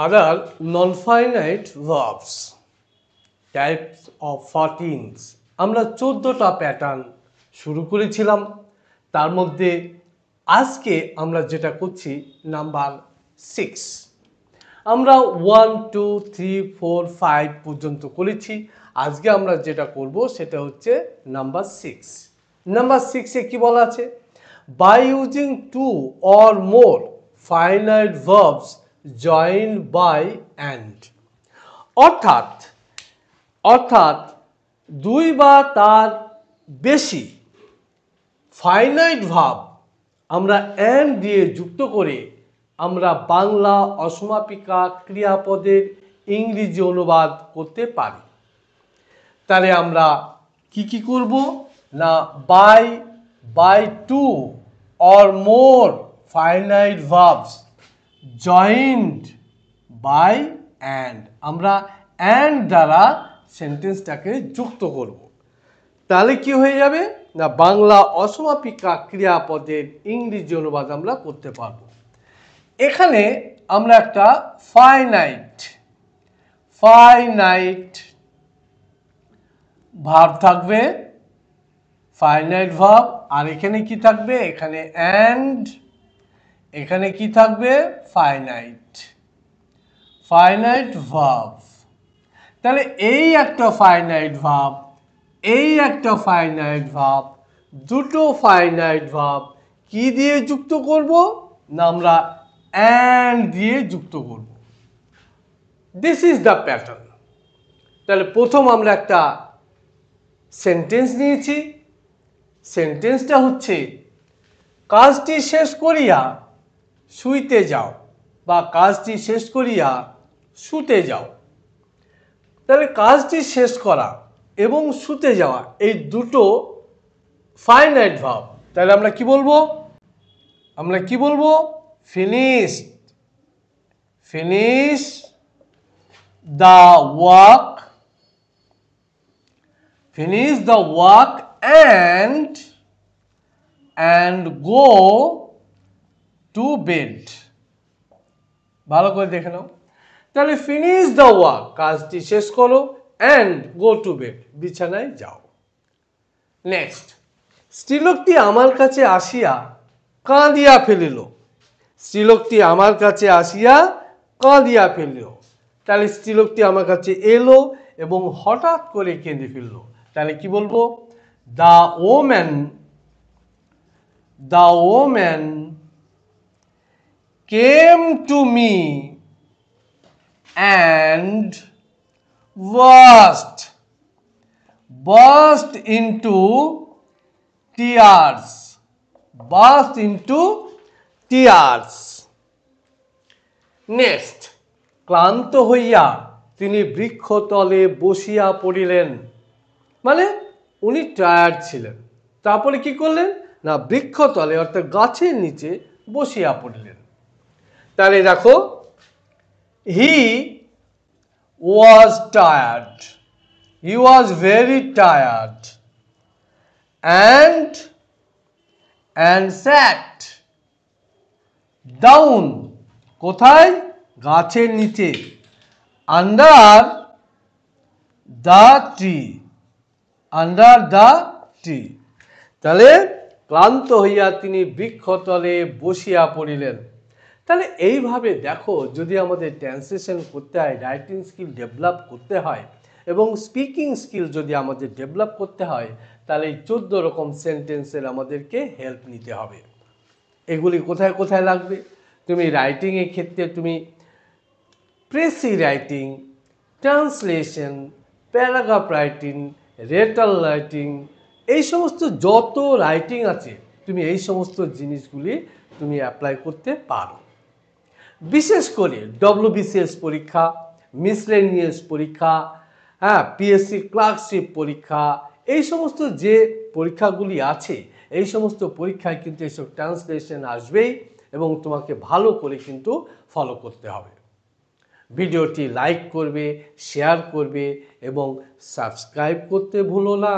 Other non-finite verbs, types of 14s. আমরা 14টা pattern শুরু করেছিলাম। তার মধ্যে আজকে আমরা যেটা করছি নাম্বার 6। আমরা 1 2 3 4 5 পর্যন্ত করেছি। আজকে আমরা যেটা করব সেটা হচ্ছে নাম্বার 6। নাম্বার 6 এ কি বলা আছে? By using two or more finite verbs joined by and, অর্থাৎ দুই বা তার বেশি ফাইনাইট ভার্ব আমরা and দিয়ে যুক্ত করে আমরা বাংলা অসমাপিকা ক্রিয়াপদের ইংরেজি অনুবাদ করতে পারি। তাহলে আমরা কি করব না, by two or more finite verbs joined by and, আমরা and দ্বারা সেন্টেন্সটাকে যুক্ত করব। তাহলে কি হয়ে যাবে না, বাংলা অসমাপিকা ক্রিয়াপদের ইংরেজি অনুবাদ আমরা করতে পারবো। এখানে আমরা একটা ফাইনাইট ভার্ব থাকবে, ফাইনাইট ভার্ব, আর এখানে কি থাকবে, এখানে and, এখানে কি থাকবে, ফাইনাইট ভার্ব। তাহলে এই একটা ফাইনাইট ভার্ব, এই একটা ফাইনাইট ভার্ব, দুটো ফাইনাইট ভার্ব কি দিয়ে যুক্ত করব না, আমরা and দিয়ে যুক্ত করব। This is the pattern. তাহলে প্রথম আমরা একটা সেন্টেন্স নিয়েছি। সেন্টেন্সটা হচ্ছে কাজটি শেষ করিয়া শুইতে যাও, বা কাজটি শেষ করিয়া শুতে যাও। তাহলে কাজটি শেষ করা এবং শুতে যাওয়া এই দুটো ফাইনাইট ভার্ব। তাহলে আমরা কি বলবো, finish the work and go to bed। ভালো করে দেখে নাও। তাহলে ফিনিশ দ্য ওয়ার্ক, কাজটি শেষ করো, and go to bed, বিছানায় যাও। নেক্সট, স্ত্রীলোকটি আমার কাছে আসিয়া কাঁদিয়া ফেলিল। স্ত্রীলোকটি আমার কাছে আসিয়া কাঁদিয়া ফেলিল। তাহলে স্ত্রীলোকটি আমার কাছে এলো এবং হঠাৎ করে কেঁদে ফেলল। তাহলে কি বলবো, the woman came to me and burst into tears। Next, ক্লান্ত হইয়া তিনি বৃক্ষতলে বসিয়া পড়িলেন। মানে উনি টায়ার্ড ছিলেন, তারপরে কি করলেন না, বৃক্ষতলে অর্থাৎ গাছের নিচে বসিয়া পড়িলেন। তাহলে দেখো, হি was very tired and sat down, কোথায়, গাছের নিচে, under the tree। তাহলে ক্লান্ত হইয়া তিনি বৃক্ষতলে বসিয়া পড়িলেন। তাহলে এইভাবে দেখো, যদি আমাদের ট্রান্সলেশন করতে হয়, রাইটিং স্কিল ডেভেলপ করতে হয় এবং স্পিকিং স্কিল যদি আমাদের ডেভেলপ করতে হয়, তাহলে এই 14 রকম সেন্টেন্সের আমাদেরকে হেল্প নিতে হবে। এগুলি কোথায় কোথায় লাগবে, তুমি রাইটিংয়ের ক্ষেত্রে তুমি precis writing, translation, paragraph writing, letter writing, এই সমস্ত যত রাইটিং আছে তুমি এই সমস্ত জিনিসগুলি তুমি অ্যাপ্লাই করতে পারো। বিশেষ করে WBCS পরীক্ষা, মিসলেনিয়াস পরীক্ষা, পিএসসি ক্লার্কশিপ পরীক্ষা, এই সমস্ত যে পরীক্ষাগুলি আছে, এই সমস্ত পরীক্ষায় কিন্তু এইসব ট্রান্সলেশন আসবেই এবং তোমাকে ভালো করে কিন্তু ফলো করতে হবে। ভিডিওটি লাইক করবে, শেয়ার করবে এবং সাবস্ক্রাইব করতে ভুলো না।